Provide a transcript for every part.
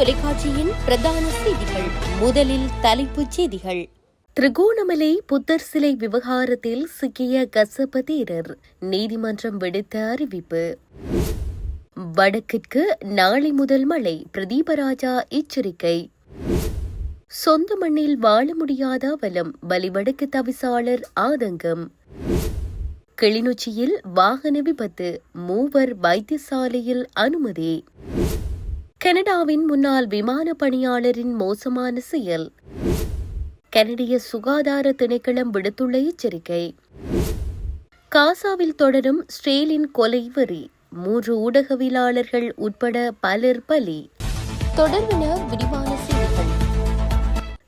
தொலைக்காட்சியின் பிரதான செய்திகள். முதலில் தலைப்புச் செய்திகள். திருகோணமலை புத்தர் சிலை விவகாரத்தில் சிக்கிய கசப தேரர் நீதிமன்றம் விடுத்த அறிவிப்பு. வடக்கிற்கு நாளை முதல் மழை, பிரதீபராஜா எச்சரிக்கை. சொந்த மண்ணில் வாழ முடியாத அவலம், வலிவடக்கு தவிசாளர் ஆதங்கம். கிளிநொச்சியில் வாகன விபத்து, மூவர் வைத்தியசாலையில் அனுமதி. கனடாவின் முன்னாள் விமான பணியாளரின் மோசமான செயல். கனடிய சுகாதார திணைக்களம் விடுத்துள்ள எச்சரிக்கை. காசாவில் தொடரும் ஸ்ரேலின் கொலை வெறி, 3 ஊடகவியலாளர்கள் உட்பட பலர் பலி. தொடர்பென விரிவான செய்திகள்.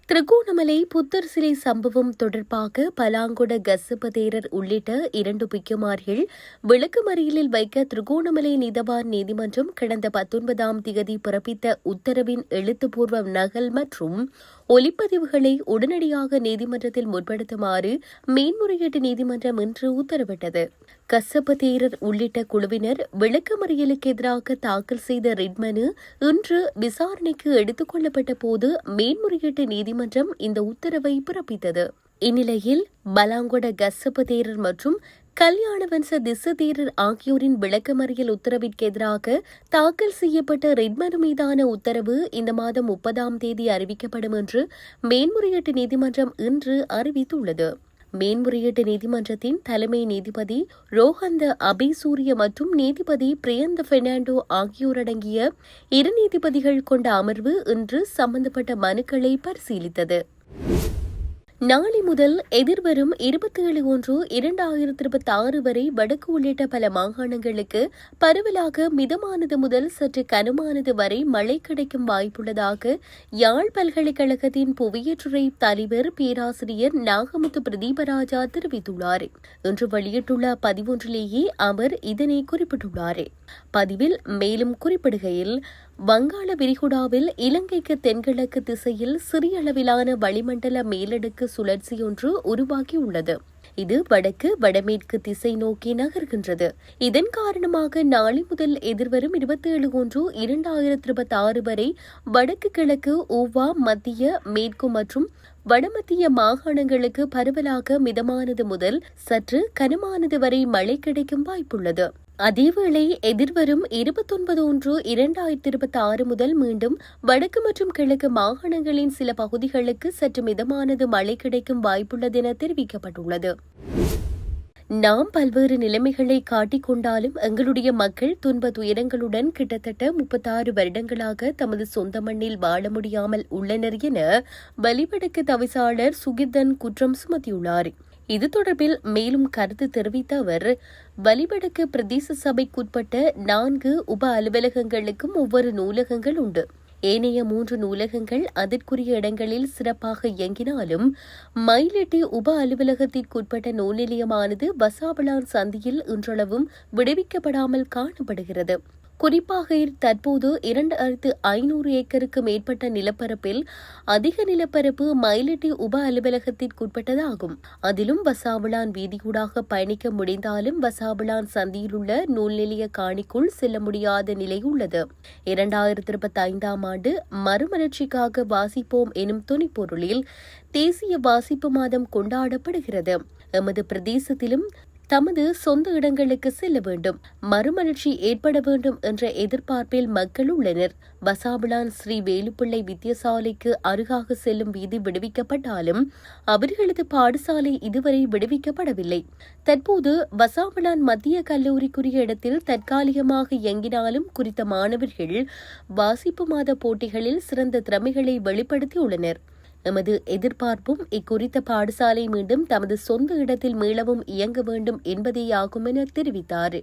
திருகோணமலை புத்தர் சிலை சம்பவம் தொடர்பாக பலாங்கொட கசப தேரர் உள்ளிட்ட 2 பிக்குமார்கள் விளக்கமறியலில் வைக்க திருகோணமலை நீதவான் நீதிமன்றம் கடந்த 19ஆம் தேதி பிறப்பித்த உத்தரவின் எழுத்துப்பூர்வ நகல் மற்றும் ஒலிப்பதிவுகளை உடனடியாக நீதிமன்றத்தில் முற்படுத்துமாறு மேன்முறையீட்டு நீதிமன்றம் இன்று உத்தரவிட்டது. கசப தேரர் உள்ளிட்ட குழுவினர் விளக்கமறியலுக்கு எதிராக தாக்கல் செய்த ரிட் மனு இன்று விசாரணைக்கு எடுத்துக் கொள்ளப்பட்ட போது மேன்முறையீட்டு நீதிமன்றம் இந்த உத்தரவை பிறப்பித்தது. இந்நிலையில் பலாங்கொட கசப தேரர் மற்றும் கல்யாணவன்ச திச தேரர் ஆகியோரின் விளக்கமறியல் உத்தரவிற்கு எதிராக தாக்கல் செய்யப்பட்ட ரிட் மனு மீதான உத்தரவு இந்த மாதம் 30ஆம் தேதி அறிவிக்கப்படும் என்று மேன்முறையீட்டு நீதிமன்றம் இன்று அறிவித்துள்ளது. மேன்முறையீட்டு நீதிமன்றத்தின் தலைமை நீதிபதி ரோஹந்த அபிசூரிய மற்றும் நீதிபதி பிரியந்த பெர்னாண்டோ ஆகியோரடங்கிய 2 நீதிபதிகள் கொண்ட அமர்வு இன்று சம்பந்தப்பட்ட மனுக்களை பரிசீலித்தது. நாளை முதல் எதிர்வரும் 27/1/2026 வரை வடக்கு உள்ளிட்ட பல மாகாணங்களுக்கு பரவலாக மிதமானது முதல் சற்று கனமானது வரை மழை கிடைக்கும் வாய்ப்புள்ளதாக யாழ் பல்கலைக்கழகத்தின் புவியியற்றுறை தலைவர் பேராசிரியர் நாகமுத்து பிரதீபராஜா தெரிவித்துள்ளார். இன்று வெளியிட்டுள்ள பதிவொன்றிலேயே அவர் இதனை குறிப்பிட்டுள்ளார். பதிவில் மேலும் குறிப்பிடுகையில், வங்காள விரிகுடாவில் இலங்கைக்கு தென்கிழக்கு திசையில் சிறிய அளவிலான வளிமண்டல மேலடுக்கு சுழற்சியொன்று உருவாகியுள்ளது. இது வடக்கு வடமேற்கு திசை நோக்கி நகர்கின்றது. இதன் காரணமாக நாளை முதல் எதிர்வரும் 27/1/2026 வரை வடக்கு கிழக்கு, ஊவா, மத்திய, மேற்கு மற்றும் வடமத்திய மாகாணங்களுக்கு பரவலாக மிதமானது முதல் சற்று கனமானது வரை மழை கிடைக்கும் வாய்ப்புள்ளது. அதேவேளை எதிர்வரும் 29/1/2026 முதல் மீண்டும் வடக்கு மற்றும் கிழக்கு மாகாணங்களின் சில பகுதிகளுக்கு சற்று மிதமானது மழை கிடைக்கும் வாய்ப்புள்ளது என தெரிவிக்கப்பட்டுள்ளது. நாம் பல்வேறு நிலைமைகளை காட்டிக் கொண்டாலும் எங்களுடைய மக்கள் துன்ப துயரங்களுடன் கிட்டத்தட்ட 36 வருடங்களாக தமது சொந்த மண்ணில் வாழ முடியாமல் உள்ளனர் என வலிவடக்கு தவிசாளர் சுகிர்தன் குற்றம் சுமத்தியுள்ளார். இது தொடர்பில் மேலும் கருத்து தெரிவித்த அவர், வலிவடக்கு பிரதேச சபைக்குட்பட்ட 4 உப அலுவலகங்களுக்கும் ஒவ்வொரு நூலகங்கள் உண்டு. ஏனைய 3 நூலகங்கள் அதற்குரிய இடங்களில் சிறப்பாக இயங்கினாலும் மயிலட்டி உப அலுவலகத்திற்குட்பட்ட நூல் நிலையமானது வசாவளான் சந்தியில் இன்றளவும் விடுவிக்கப்படாமல் காணப்படுகிறது. குறிப்பாக தற்போது 2500 ஏக்கருக்கு மேற்பட்ட நிலப்பரப்பில் அதிக நிலப்பரப்பு மயிலட்டி உப அலுவலகத்திற்குட்பட்டதாகும். அதிலும் வசாவளான் வீதியூடாக பயணிக்க முடிந்தாலும் வசாவளான் சந்தியிலுள்ள நூல் நிலைய காணிக்குள் செல்ல முடியாத நிலை உள்ளது. 2025ஆம் ஆண்டு மறுமலர்ச்சிக்காக வாசிப்போம் எனும் துணிப்பொருளில் தேசிய வாசிப்பு மாதம் கொண்டாடப்படுகிறது. எமது பிரதேசத்திலும் தமது சொந்த இடங்களுக்கு செல்ல வேண்டும், மறுமலர்ச்சி ஏற்பட வேண்டும் என்ற எதிர்பார்ப்பில் மக்கள் உள்ளனர். வசாவளான் ஸ்ரீ வேலுப்பிள்ளை வித்தியசாலைக்கு அருகாக செல்லும் வீதி விடுவிக்கப்பட்டாலும் அவர்களது பாடசாலை இதுவரை விடுவிக்கப்படவில்லை. தற்போது வசாவளான் மத்திய கல்லூரிக்குரிய இடத்தில் தற்காலிகமாக இயங்கினாலும் குறித்த மாணவர்கள் வாசிப்பு மாத போட்டிகளில் சிறந்த திறமைகளை வெளிப்படுத்தியுள்ளனர். எமது எதிர்பார்ப்பும் இக்குறித்த பாடசாலை மீண்டும் தமது சொந்த இடத்தில் மீளவும் இயங்க வேண்டும் என்பதேயாகும் என தெரிவித்தார்.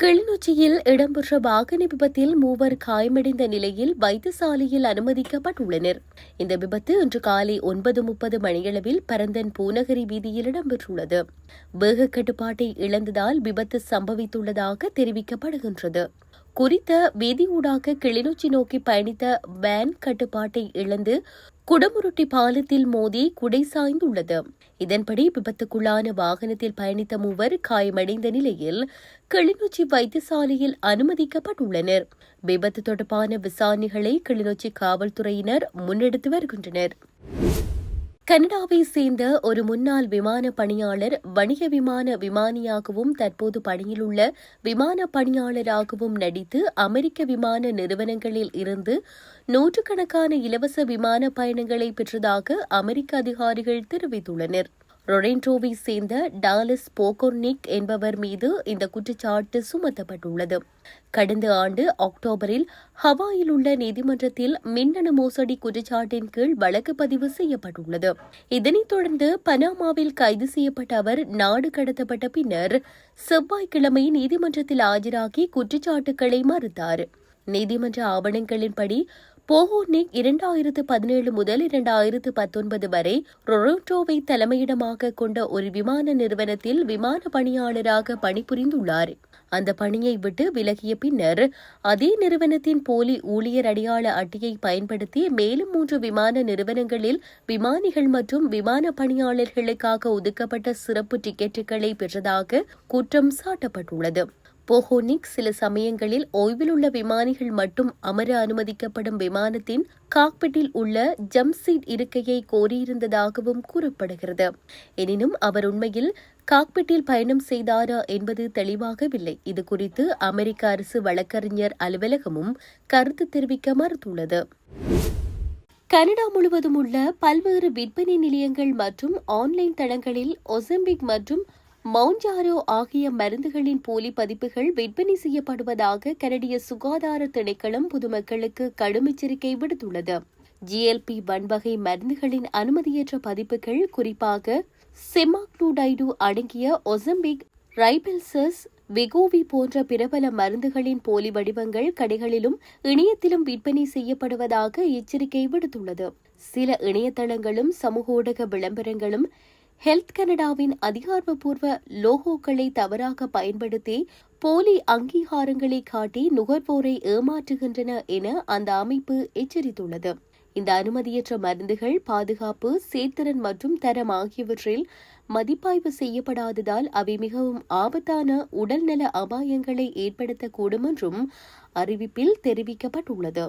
கிளிநொச்சியில் இடம்பெற்ற வாகன விபத்தில் 3 காயமடைந்த நிலையில் வைத்தியசாலையில் அனுமதிக்கப்பட்டுள்ளனர். இந்த விபத்து இன்று காலை 9:30 மணியளவில் பரந்தன் பூநகரி வீதியில் இடம்பெற்றுள்ளது. வேக கட்டுப்பாட்டை இழந்ததால் விபத்து சம்பவித்துள்ளதாக தெரிவிக்கப்படுகின்றது. குறித்த வீதியூடாக கிளிநொச்சி நோக்கி பயணித்த வேன் கட்டுப்பாட்டை இழந்து குடமுருட்டி பாலத்தில் மோதி குடை சாய்ந்துள்ளது. இதன்படி விபத்துக்குள்ளான வாகனத்தில் பயணித்த மூவர் காயமடைந்த நிலையில் கிளிநொச்சி வைத்தியசாலையில் அனுமதிக்கப்பட்டுள்ளனர். விபத்து தொடர்பான விசாரணைகளை கிளிநொச்சி காவல்துறையினர் முன்னெடுத்து வருகின்றனர். கனடாவை சேர்ந்த ஒரு முன்னாள் விமான பணியாளர் வணிக விமான விமானியாகவும் தற்போது பணியில் உள்ள விமான பணியாளராகவும் நடித்து அமெரிக்க விமான நிறுவனங்களில் இருந்து நூற்றுக்கணக்கான இலவச விமான பயணங்களை பெற்றதாக அமெரிக்க அதிகாரிகள் தெரிவித்துள்ளனர். ரொரென்டோவை சேர்ந்த டாலஸ் போகோர்னிக் என்பவர் மீது இந்த குற்றச்சாட்டு சுமத்தப்பட்டுள்ளது. கடந்த ஆண்டு அக்டோபரில் ஹவாயில் உள்ள நீதிமன்றத்தில் மின்னணு மோசடி குற்றச்சாட்டின் கீழ் வழக்கு பதிவு செய்யப்பட்டுள்ளது. இதனைத் தொடர்ந்து பனாமாவில் கைது செய்யப்பட்ட அவர் நாடு கடத்தப்பட்ட பின்னர் செவ்வாய்க்கிழமை நீதிமன்றத்தில் ஆஜராகி குற்றச்சாட்டுக்களை மறுத்தார். நீதிமன்ற ஆவணங்களின்படி போகோர்னிக் 2017 முதல் 2019 வரை ரொரோட்டோவை தலைமையிடமாக கொண்ட ஒரு விமான நிறுவனத்தில் விமான பணியாளராக பணிபுரிந்துள்ளார். அந்த பணியை விட்டு விலகிய பின்னர் அதே நிறுவனத்தின் போலி ஊழியர் அடையாள அட்டையை பயன்படுத்தி மேலும் 3 விமான நிறுவனங்களில் விமானிகள் மற்றும் விமான பணியாளர்களுக்காக ஒதுக்கப்பட்ட சிறப்பு டிக்கெட்டுகளை பெற்றதாக குற்றம் சாட்டப்பட்டுள்ளது. போகோனிக் சில சமயங்களில் ஓய்வில் உள்ள விமானிகள் மட்டும் அமர அனுமதிக்கப்படும் விமானத்தின் காக்பிட்டில் உள்ள ஜம்ப் சீட் இருக்கையை கோரியிருந்ததாகவும் கூறப்படுகிறது. எனினும் அவர் உண்மையில் காக்பிட்டில் பயணம் செய்தாரா என்பது தெளிவாகவில்லை. இதுகுறித்து அமெரிக்க அரசு வழக்கறிஞர் அலுவலகமும் கருத்து தெரிவிக்க மறுத்துள்ளது. கனடா முழுவதும் உள்ள பல்வேறு விற்பனை நிலையங்கள் மற்றும் ஆன்லைன் தளங்களில் ஒசம்பிக் மற்றும் மவுண்ட்ஜாரோ ஆகிய மருந்துகளின் போலி பதிப்புகள் விற்பனை செய்யப்படுவதாக கனடிய சுகாதார திணைக்களம் பொதுமக்களுக்கு கடும் எச்சரிக்கை விடுத்துள்ளது. GLP-1 வகை மருந்துகளின் அனுமதியற்ற பதிப்புகள், குறிப்பாக செமாக்ளூடைடு அடங்கிய ஒசம்பிக், ரைபெல்சஸ், வெகோவி போன்ற பிரபல மருந்துகளின் போலி வடிவங்கள் கடைகளிலும் இணையத்திலும் விற்பனை செய்யப்படுவதாக எச்சரிக்கை விடுத்துள்ளது. சில இணையதளங்களும் சமூக ஊடக விளம்பரங்களும் ஹெல்த் கனடாவின் அதிகாரப்பூர்வ லோகோக்களை தவறாக பயன்படுத்தி போலி அங்கீகாரங்களை காட்டி நுகர்வோரை ஏமாற்றுகின்றன என அந்த அமைப்பு எச்சரித்துள்ளது. இந்த அனுமதியற்ற மருந்துகள் பாதுகாப்பு, சேர்த்திறன் மற்றும் தரம் ஆகியவற்றில் மதிப்பாய்வு செய்யப்படாததால் அவை மிகவும் ஆபத்தான உடல்நல அபாயங்களை ஏற்படுத்தக்கூடும் என்றும் அறிவிப்பில் தெரிவிக்கப்பட்டுள்ளது.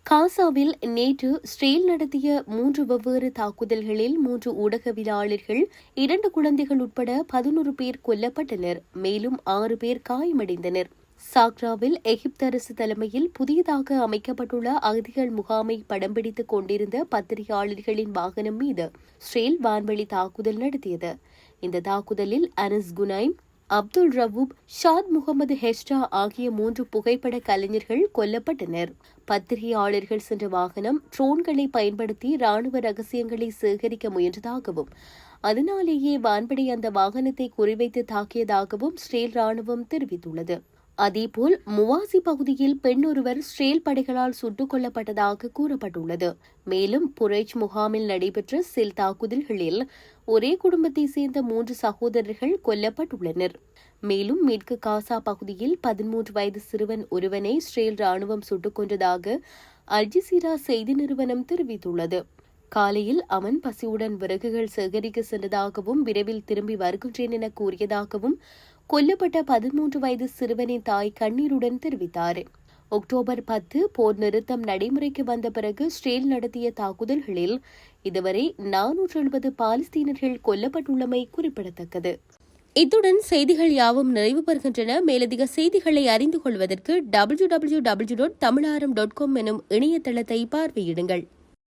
காசாவில் நேற்று இஸ்ரேல் நடத்திய 3 வெவ்வேறு தாக்குதல்களில் 3 ஊடகவியலாளர்கள், 2 குழந்தைகள் உட்பட 11 பேர் கொல்லப்பட்டனர். மேலும் 6 பேர் காயமடைந்தனர். சாக்ராவில் எகிப்து அரசு தலைமையில் புதியதாக அமைக்கப்பட்டுள்ள அகதிகள் முகாமை படம் பிடித்துக் கொண்டிருந்த பத்திரிகையாளர்களின் வாகனம் மீது இஸ்ரேல் வான்வழி தாக்குதல் நடத்தியது. இந்த தாக்குதலில் அனஸ் குனைம், அப்துல் ரவூப், ஷாத் முகமது ஹெஸ்டா ஆகிய 3 புகைப்பட கலைஞர்கள் கொல்லப்பட்டனர். பத்திரிகையாளர்கள் சென்ற வாகனம் ட்ரோன்களை பயன்படுத்தி ராணுவ ரகசியங்களை சேகரிக்க முயன்றதாகவும் அதனாலேயே வான்படை அந்த வாகனத்தை குறிவைத்து தாக்கியதாகவும் இஸ்ரேல் ராணுவம் தெரிவித்துள்ளது. அதேபோல் முவாசி பகுதியில் பெண் ஒருவர் இஸ்ரேல் படைகளால் சுட்டுக் கொல்லப்பட்டதாக கூறப்பட்டுள்ளது. மேலும் புரேஜ் முகாமில் நடைபெற்ற சில தாக்குதல்களில் ஒரே குடும்பத்தை சேர்ந்த 3 சகோதரர்கள் கொல்லப்பட்டுள்ளனர். மேலும் மேற்கு காசா பகுதியில் 13 வயது சிறுவன் ஒருவனை இஸ்ரேல் ராணுவம் சுட்டுக் கொன்றதாக அல்ஜசீரா செய்தி நிறுவனம் தெரிவித்துள்ளது. காலையில் அவன் பசியுடன் விறகுகள் சேகரிக்க சென்றதாகவும் விரைவில் திரும்பி வருகின்றேன் என கூறியதாகவும் கொல்லப்பட்ட 13 வயது சிறுவனின் தாய் கண்ணீருடன் தெரிவித்தார். அக்டோபர் 10 போர் நிறுத்தம் நடைமுறைக்கு வந்த பிறகு இஸ்ரேல் நடத்திய தாக்குதல்களில் இதுவரை 470 பாலஸ்தீனர்கள் கொல்லப்பட்டுள்ளமை குறிப்பிடத்தக்கது. இத்துடன் செய்திகள் யாவும் நிறைவு பெறுகின்றன. மேலதிக செய்திகளை அறிந்து கொள்வதற்கு www.tamilaram.com எனும் இணையதளத்தை பார்வையிடுங்கள்.